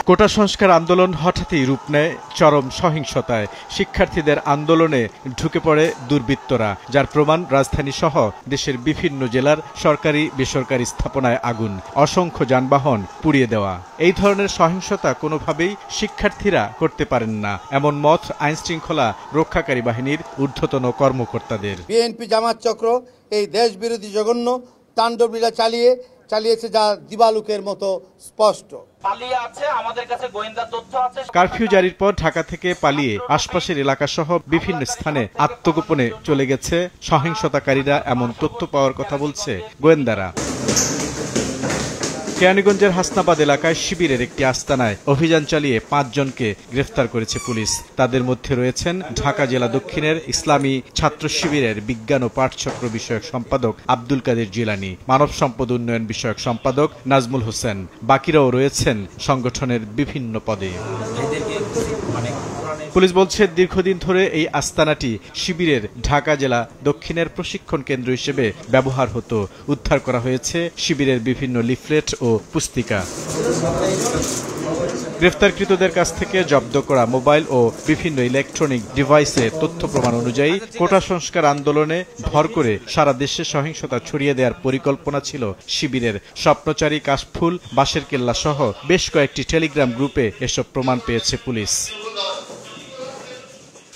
কোটা সংস্কার আন্দোলন হঠাৎই রূপ নেয় চরম সহিংসতায়। শিক্ষার্থীদের আন্দোলনে ঢুকে পড়ে দুর্বৃত্তরা, যার প্রমাণ রাজধানী সহ দেশের বিভিন্ন জেলার সরকারি বেসরকারি স্থাপনায় আগুন, অসংখ্য যানবাহন পুড়িয়ে দেওয়া। এই ধরনের সহিংসতা কোনোভাবেই শিক্ষার্থীরা করতে পারেন না, এমন মত আইনশৃঙ্খলা রক্ষাকারী বাহিনীর ঊর্ধ্বতন কর্মকর্তাদের। বিএনপি জামাত চক্র এই দেশবিরোধী জঘন্য তাণ্ডবলীলা চালিয়েছে, যা দিবালুকের মতো স্পষ্ট। কারফিউ জারির পর ঢাকা থেকে পালিয়ে আশপাশের এলাকাসহ বিভিন্ন স্থানে আত্মগোপনে চলে গেছে সহিংসতাকারীরা, এমন তথ্য পাওয়ার কথা বলছে গোয়েন্দারা। কেরানীগঞ্জের হাসনাবাদ এলাকায় শিবিরের একটি আস্তানায় অভিযান চালিয়ে ৫ জনকে গ্রেফতার করেছে পুলিশ। তাদের মধ্যে রয়েছেন ঢাকা জেলা দক্ষিণের ইসলামী ছাত্র শিবিরের বিজ্ঞান ও পাঠচক্র বিষয়ক সম্পাদক আব্দুল কাদের জিলানী, মানব সম্পদ উন্নয়ন বিষয়ক সম্পাদক নাজমুল হোসেন। বাকিরাও রয়েছেন সংগঠনের বিভিন্ন পদে। পুলিশ বলছে, দীর্ঘদিন ধরে এই আস্তানাটি শিবিরের ঢাকা জেলা দক্ষিণের প্রশিক্ষণ কেন্দ্র হিসেবে ব্যবহার হতো। উদ্ধার করা হয়েছে শিবিরের বিভিন্ন লিফলেট ও পুস্তিকা। গ্রেফতারকৃতদের কাছ থেকে জব্দ করা মোবাইল ও বিভিন্ন ইলেকট্রনিক ডিভাইসে তথ্য প্রমাণ অনুযায়ী কোটা সংস্কার আন্দোলনে ভর করে সারা দেশে সহিংসতা ছড়িয়ে দেওয়ার পরিকল্পনা ছিল শিবিরের। স্বপ্নচারী, কাশফুল, বাঁশের কেল্লা সহ বেশ কয়েকটি টেলিগ্রাম গ্রুপে এসব প্রমাণ পেয়েছে পুলিশ।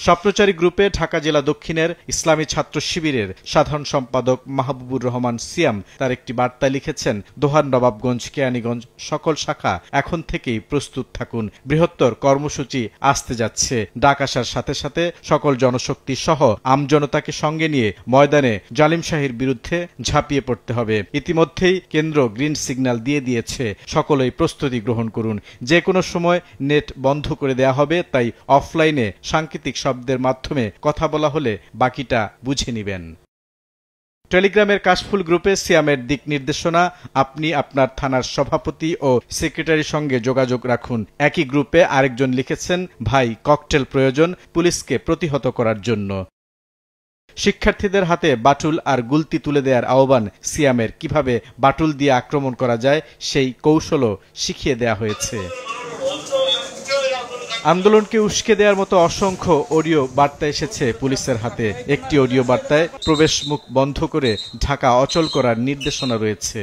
স্বপ্নচারী গ্রুপে ঢাকা জেলা দক্ষিণের ইসলামী ছাত্র শিবিরের সাধারণ সম্পাদক মাহবুবুর রহমান সিয়াম তার একটি বার্তায় লিখেছেন, দোহার নবাবগঞ্জ, কেরানীগঞ্জ সকল শাখা এখন থেকেই প্রস্তুত থাকুন। বৃহত্তর কর্মসূচি আসতে যাচ্ছে। ডাক আসার সাথে সাথে সকল জনশক্তি সহ আমজনতাকে সঙ্গে নিয়ে ময়দানে জালিম শাহীর বিরুদ্ধে ঝাঁপিয়ে পড়তে হবে। ইতিমধ্যেই কেন্দ্র গ্রিন সিগন্যাল দিয়ে দিয়েছে, সকলেই প্রস্তুতি গ্রহণ করুন। যে কোনো সময় নেট বন্ধ করে দেয়া হবে, তাই অফলাইনে সাংকেতিক শব্দের মাধ্যমে কথা বলা হলে বাকিটা বুঝে নেবেন। টেলিগ্রামের কাশফুল গ্রুপে সিয়ামের দিক নির্দেশনা, আপনি আপনার থানার সভাপতি ও সেক্রেটারির সঙ্গে যোগাযোগ রাখুন। একই গ্রুপে আরেকজন লিখেছেন, ভাই ককটেল প্রয়োজন পুলিশকে প্রতিহত করার জন্য। শিক্ষার্থীদের হাতে বাটুল আর গুলতি তুলে দেওয়ার আহ্বান সিয়ামের। কিভাবে বাটুল দিয়ে আক্রমণ করা যায় সেই কৌশলও শিখিয়ে দেয়া হয়েছে। আন্দোলনকে উস্কে দেওয়ার মতো অসংখ্য অডিও বার্তা এসেছে পুলিশের হাতে। একটি অডিও বার্তায় প্রবেশ মুখ বন্ধ করে ঢাকা অচল করার নির্দেশনা রয়েছে।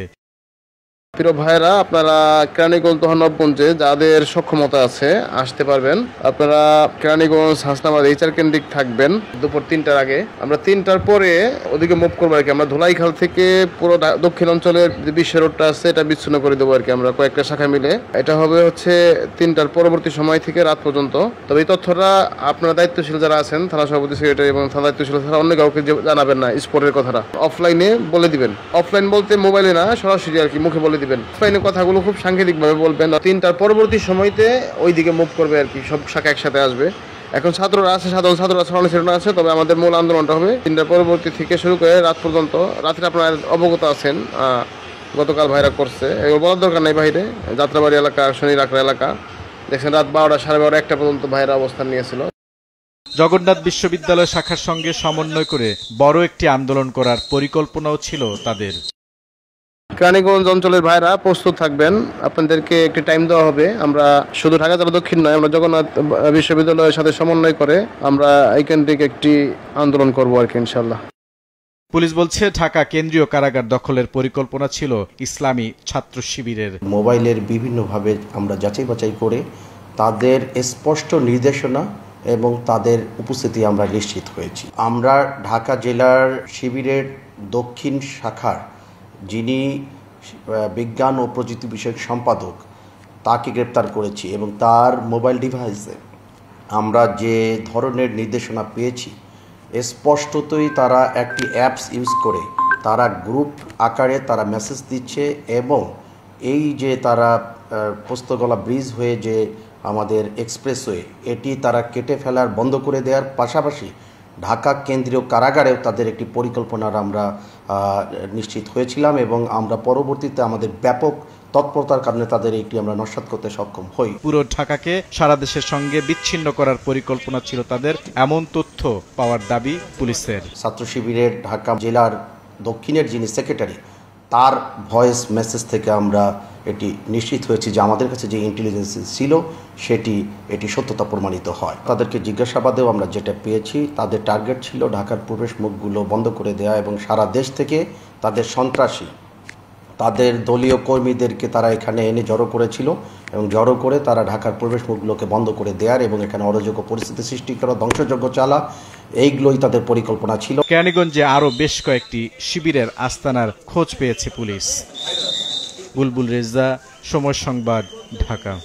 প্রিয় ভাইরা, আপনারা কেরানীগঞ্জ নবাবগঞ্জে যাদের সক্ষমতা আছে আসতে পারবেন। আপনারা কেরানীগঞ্জ হাসনাবাদ এইচআর কেন্দ্রিক থাকবেন দুপুর ৩টার আগে। আমরা ৩টার পরে ওদিকে মুভ করবো আর কি। আমরা ধুলাইখাল থেকে পুরো দক্ষিণ অঞ্চলের যে বিশ্ব রোডটা আছে এটা বিচ্ছিন্ন করে দেবো আর কি, আমরা কয়েকটা শাখা মিলে। এটা হবে হচ্ছে ৩টার পরবর্তী সময় থেকে রাত পর্যন্ত। তবে এই তথ্যটা আপনারা দায়িত্বশীল যারা আছেন, থানা সভাপতি, সেক্রেটারি এবং থানা দায়িত্বশীল ছাড়া অন্য কাউকে জানাবেন না। স্পোর্টের কথাটা অফলাইনে বলে দিবেন। অফলাইন বলতে মোবাইলে না, সরাসরি আর কি মুখে বলে দিবেন। অফলাইনে কথাগুলো খুব সাংকেতিক ভাবে বলবেন। ৩টার পরবর্তী সময়তে ওইদিকে মুভ করবে আর কি, সব শাখা একসাথে আসবে। এখন ছাত্ররা আছে, সাধারণ ছাত্ররা ছড়ানো আছে। তবে আমাদের মূল আন্দোলনটা হবে ৩টার পরবর্তী থেকে শুরু করে রাত পর্যন্ত। রাত্রে আপনারা অবগত আছেন, গতকাল ভাইরা করছে, এগুলো বলার দরকার নেই। বাইরে যাত্রাবাড়ি এলাকা, শনি রাকড়া এলাকা দেখছেন রাত ১২টা, সাড়ে ১২, ১টা পর্যন্ত ভাইরা অবস্থান নিয়েছিল। জগন্নাথ বিশ্ববিদ্যালয় শাখার সঙ্গে সমন্বয় করে বড় একটি আন্দোলন করার পরিকল্পনাও ছিল তাদের। কেরানীগঞ্জ অঞ্চলের ভাইরা প্রস্তুত থাকবেন, আপনাদেরকে একটি টাইম দেওয়া হবে। আমরা শুধু ঢাকা জেলা দক্ষিণ নয়, আমরা জগন্নাথ বিশ্ববিদ্যালয়ের সাথে সমন্বয় করে আমরা এই কেন্দ্রিক একটি আন্দোলন করবো আর কি, ইনশাল্লাহ। পুলিশ বলছে, ঢাকা কেন্দ্রীয় কারাগার দখলের পরিকল্পনা ছিল ইসলামী ছাত্র শিবিরের। মোবাইলের বিভিন্নভাবে আমরা যাচাই বাছাই করে তাদের স্পষ্ট নির্দেশনা এবং তাদের উপস্থিতি আমরা নিশ্চিত হয়েছি। আমরা ঢাকা জেলার শিবিরের দক্ষিণ শাখার যিনি বিজ্ঞান ও প্রযুক্তি বিষয়ক সম্পাদক তাকে গ্রেপ্তার করেছি এবং তার মোবাইল ডিভাইসে আমরা যে ধরনের নির্দেশনা পেয়েছি, স্পষ্টতই তারা একটি অ্যাপস ইউজ করে তারা গ্রুপ আকারে তারা মেসেজ দিচ্ছে এবং এই যে তারা পোস্তগোলা ব্রিজ হয়ে যে আমাদের এক্সপ্রেসওয়ে এটি তারা কেটে ফেলার বন্ধ করে দেওয়ার পাশাপাশি ঢাকা কেন্দ্রীয় কারাগারেও তাদের একটি পরিকল্পনার আমরা নিশ্চিত হয়েছিলাম এবং আমরা পরবর্তীতে আমাদের ব্যাপক তৎপরতার কারণে তাদের একটি আমরা নস্যাৎ করতে সক্ষম হই। পুরো ঢাকাকে সারা দেশের সঙ্গে বিচ্ছিন্ন করার পরিকল্পনা ছিল তাদের, এমন তথ্য পাওয়ার দাবি পুলিশের। ছাত্র শিবিরের ঢাকা জেলার দক্ষিণের যিনি সেক্রেটারি, তার ভয়েস মেসেজ থেকে আমরা এটি নিশ্চিত হয়েছে যে আমাদের কাছে যে ইন্টেলিজেন্স ছিল এটি সত্যতা প্রমাণিত হয়। তাদেরকে জিজ্ঞাসাবাদেও আমরা যেটা পেয়েছি, তাদের টার্গেট ছিল ঢাকার প্রবেশ মুখগুলো বন্ধ করে দেওয়া এবং সারা দেশ থেকে তাদের সন্ত্রাসী, তাদের দলীয় কর্মীদেরকে তারা এখানে এনে জড়ো করেছিল এবং জড়ো করে তারা ঢাকার প্রবেশ মুখগুলোকে বন্ধ করে দেওয়ার এবং এখানে অরাজক পরিস্থিতি সৃষ্টি করা, ধ্বংসযজ্ঞ চালা, এইগুলোই তাদের পরিকল্পনা ছিল। কেরানীগঞ্জে আরও বেশ কয়েকটি শিবিরের আস্তানার খোঁজ পেয়েছে পুলিশ। বুলবুল রেজা, সময় সংবাদ, ঢাকা।